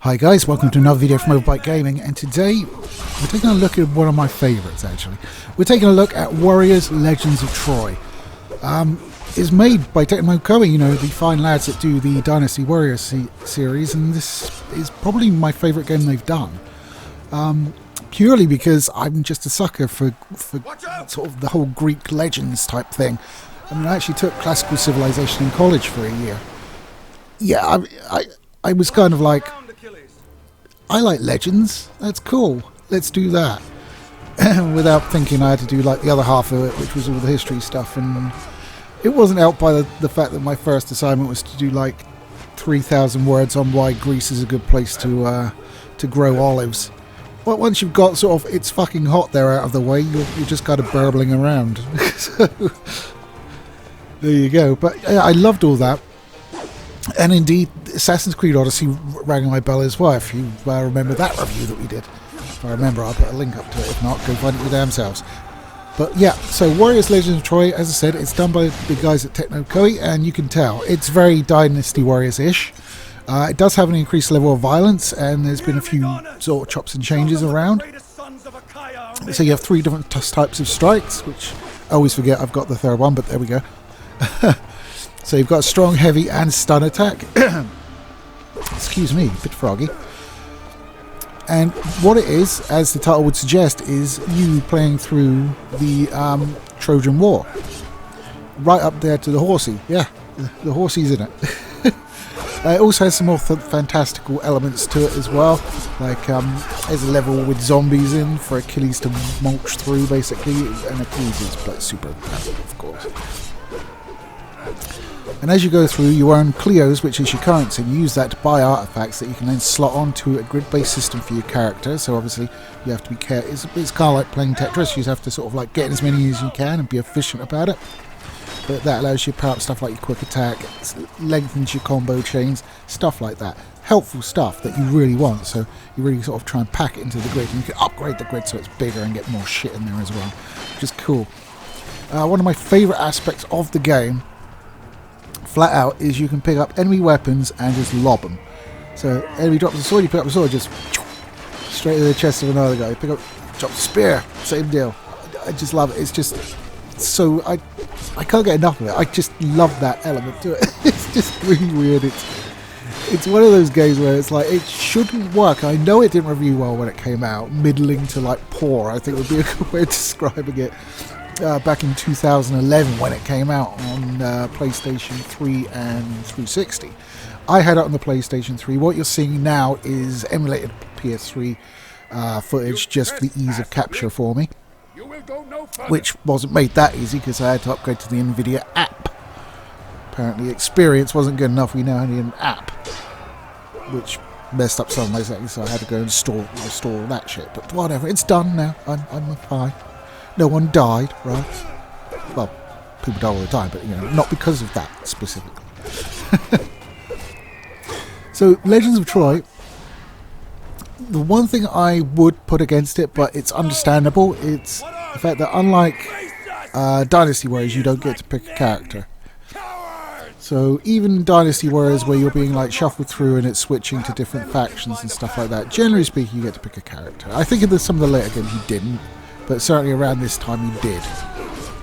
Hi guys, welcome to another video from Overbite Gaming, and today we're taking a look at one of my favourites actually. We're taking a look at Warriors Legends of Troy. It's made by Tecmo Koei, you know, the fine lads that do the Dynasty Warriors series, and this is probably my favourite game they've done. Purely because I'm just a sucker for sort of the whole Greek legends type thing. I mean, I actually took classical civilization in college for a year. Yeah, I was kind of like, I like legends, that's cool, let's do that. Without thinking I had to do like the other half of it, which was all the history stuff, and it wasn't helped by the fact that my first assignment was to do like 3,000 words on why Greece is a good place to grow olives. But once you've got sort of it's fucking hot there out of the way, you're just kind of burbling around. So, there you go. But I loved all that. And indeed, Assassin's Creed Odyssey rang my bell as well, if you remember that review that we did. If I remember, I'll put a link up to it. If not, go find it your damn selves. But yeah, so Warriors Legends of Troy, as I said, it's done by the guys at Tecmo Koei, and you can tell it's very Dynasty Warriors-ish. It does have an increased level of violence, and there's been a few sort of chops and changes around. So you have 3 different types of strikes, which I always forget I've got the third one, but there we go. So you've got strong, heavy, and stun attack. Excuse me, a bit froggy. And what it is, as the title would suggest, is you playing through the Trojan War. Right up there to the horsey. Yeah, the horsey's in it. It also has some more fantastical elements to it as well. Like, there's a level with zombies in for Achilles to mulch through, basically. And Achilles is like super powerful, of course. And as you go through, you earn Cleos, which is your currency. You use that to buy artifacts that you can then slot onto a grid-based system for your character. So obviously, you have to be careful. It's kind of like playing Tetris. You just have to sort of like get as many as you can and be efficient about it. But that allows you to power up stuff like your quick attack, lengthens your combo chains, stuff like that. Helpful stuff that you really want. So you really sort of try and pack it into the grid. And you can upgrade the grid so it's bigger and get more shit in there as well, which is cool. One of my favourite aspects of the game, flat out, is you can pick up enemy weapons and just lob them. So enemy drops a sword, you pick up a sword, just straight to the chest of another guy. Pick up, drop a spear, same deal. I just love it. It's just so I can't get enough of it. I just love that element to it. It's just really weird. It's one of those games where it's like it shouldn't work. I know it didn't review well when it came out, middling to like poor, I think would be a good way of describing it. Back in 2011 when it came out on PlayStation 3 and 360. I had it on the PlayStation 3. What you're seeing now is emulated PS3 footage just for the ease of capture for me, which wasn't made that easy because I had to upgrade to the NVIDIA app. Apparently experience wasn't good enough. We now need an app, which messed up some of my settings, so I had to go and restore all that shit. But whatever, it's done now. I'm fine. No one died, right? Well, people die all the time, but you know, not because of that specifically. So, Legends of Troy. The one thing I would put against it, but it's understandable, it's the fact that unlike Dynasty Warriors, you don't get to pick a character. So even Dynasty Warriors, where you're being like shuffled through and it's switching to different factions and stuff like that, generally speaking, you get to pick a character. I think in some of the later games you didn't. But certainly around this time you did.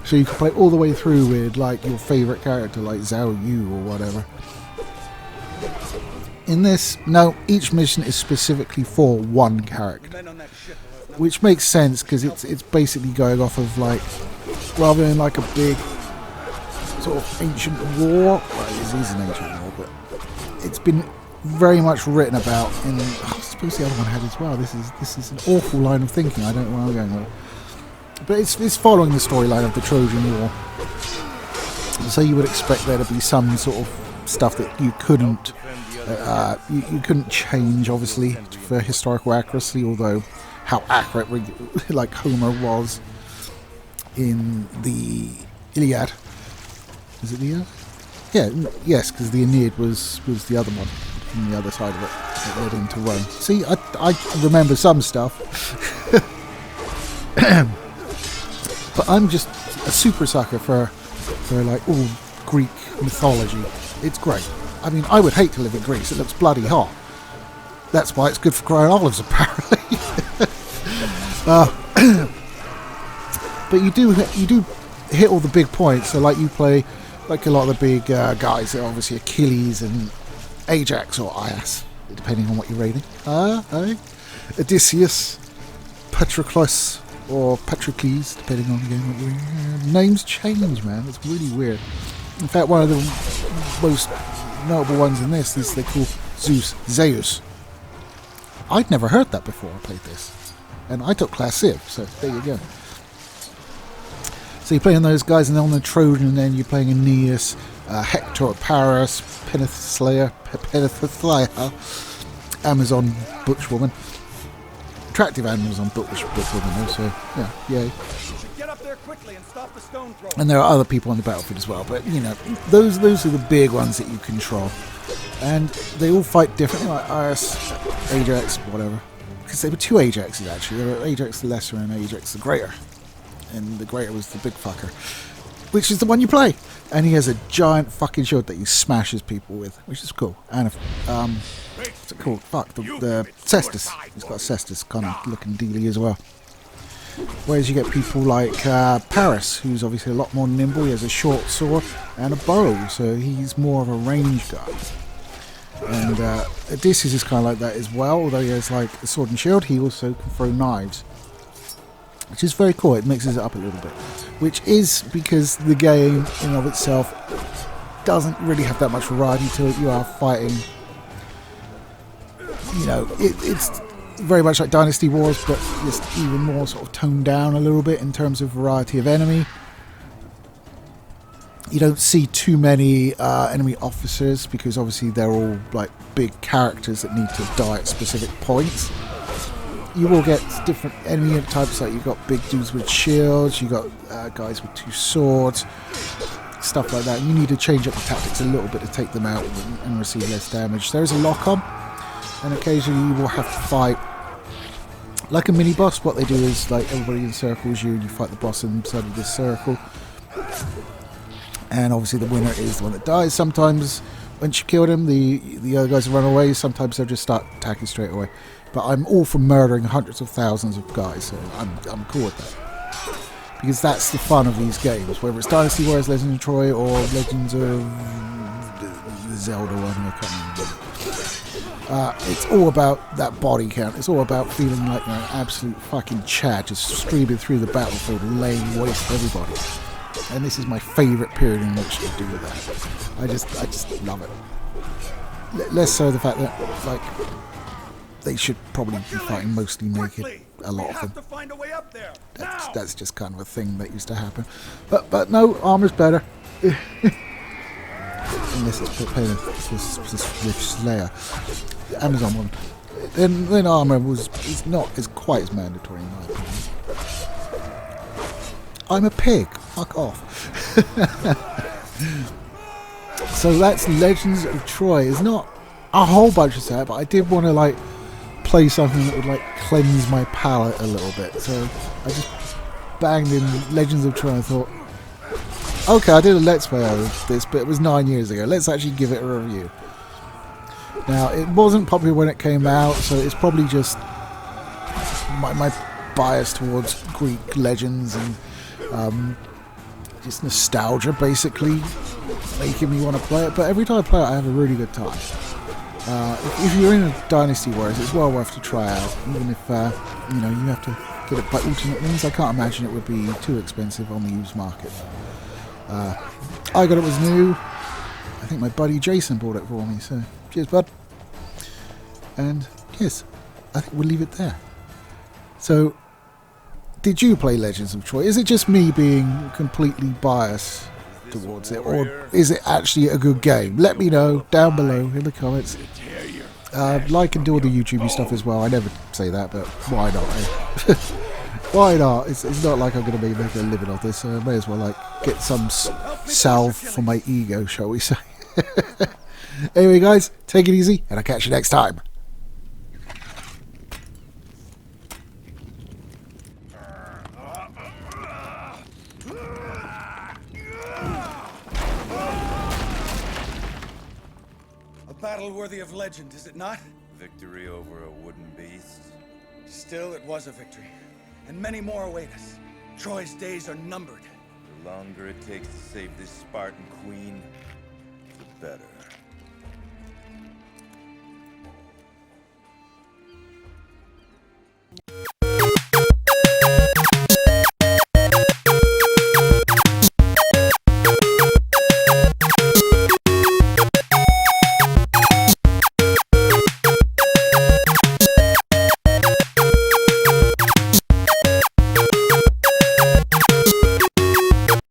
So you could play all the way through with like your favourite character like Zhao Yu or whatever. In this, no, each mission is specifically for one character. Which makes sense because it's basically going off of like, rather than like a big sort of ancient war, well it is an ancient war, but it's been very much written about in, I suppose the other one had as well. This is an awful line of thinking, I don't know where I'm going with it. But it's following the storyline of the Trojan War. So you would expect there to be some sort of stuff that you couldn't you couldn't change, obviously, for historical accuracy, although how accurate like Homer was in the Iliad. Is it the Iliad? Yeah, yes, because the Aeneid was the other one on the other side of it that led into Rome. See, I remember some stuff. But I'm just a super sucker for like all Greek mythology. It's great. I mean, I would hate to live in Greece. It looks bloody hot. That's why it's good for growing olives, apparently. But you do hit all the big points. So like you play like a lot of the big guys. They're obviously Achilles and Ajax or Aias, depending on what you're rating. Odysseus, Patroclus, or Patrocles, depending on the game what you're. Names change, man. It's really weird. In fact, one of the most notable ones in this is they call Zeus. I'd never heard that before I played this. And I took Class Civ, so there you go. So you're playing those guys, and on the Trojan, and then you're playing Aeneas, Hector, Paris, Penthesilea, Amazon Butchwoman. Attractive Amazon Butchwoman also. Yeah, yay. Get up there quickly and stop the stone throw. And there are other people on the battlefield as well, but you know, those are the big ones that you control. And they all fight differently, like Iris, Ajax, whatever. Because there were two Ajaxes actually. There were Ajax the Lesser and Ajax the Greater. And the Greater was the big fucker, which is the one you play. And he has a giant fucking shield that he smashes people with, which is cool. And what's it called? Fuck, the Cestus. He's got a Cestus kind of looking dealy as well. Whereas you get people like Paris, who's obviously a lot more nimble. He has a short sword and a bow, so he's more of a range guy. And Odysseus is kind of like that as well, although he has like a sword and shield, he also can throw knives. Which is very cool, it mixes it up a little bit. Which is because the game in and of itself doesn't really have that much variety to it. You are fighting, you know, it's very much like Dynasty Wars, but just even more sort of toned down a little bit in terms of variety of enemy. You don't see too many enemy officers because obviously they're all like big characters that need to die at specific points. You will get different enemy types, like you've got big dudes with shields, you've got guys with two swords, stuff like that. You need to change up the tactics a little bit to take them out and receive less damage. There is a lock-on, and occasionally you will have to fight like a mini-boss. What they do is like everybody encircles you and you fight the boss inside of this circle. And obviously the winner is the one that dies. Sometimes once you kill them, the other guys run away. Sometimes they'll just start attacking straight away. But I'm all for murdering hundreds of thousands of guys, so I'm cool with that. Because that's the fun of these games, whether it's Dynasty Warriors, Legends of Troy, or Legends of the Zelda one, I can't remember. It's all about that body count. It's all about feeling like you're an absolute fucking Chad, just streaming through the battlefield and laying waste to everybody. And this is my favourite period in which to do that. I just love it. Less so the fact that, like, they should probably be fighting mostly naked, a lot of them. That's just kind of a thing that used to happen. But no, armor's better. Unless it's playing with Slayer, the Amazon one. Then armor is not as quite as mandatory in my opinion. I'm a pig. Fuck off. So that's Legends of Troy. It's not a whole bunch of that, but I did want to like play something that would like cleanse my palate a little bit. So I just banged in Legends of Troy and thought, okay, I did a Let's Play of this, but it was 9 years ago. Let's actually give it a review. Now, it wasn't popular when it came out, so it's probably just my bias towards Greek legends and just nostalgia, basically, making me want to play it. But every time I play it, I have a really good time. If you're in a Dynasty Warriors, it's well worth to try out, even if you know, you have to get it by alternate means. I can't imagine it would be too expensive on the used market. I got it was new. I think my buddy Jason bought it for me, so cheers, bud. And yes, I think we'll leave it there. So, did you play Legends of Troy? Is it just me being completely biased towards it, or is it actually a good game? Let me know down below in the comments. Like and do all the YouTubey stuff as well. I never say that, but why not? Eh? Why not? It's not like I'm going to be making a living off this, so I may as well like get some salve for my ego, shall we say. Anyway, guys, take it easy, and I'll catch you next time. A battle worthy of legend, is it not? victory over a wooden beast. Still, it was a victory. And many more await us. Troy's days are numbered. The longer it takes to save this Spartan queen, the better.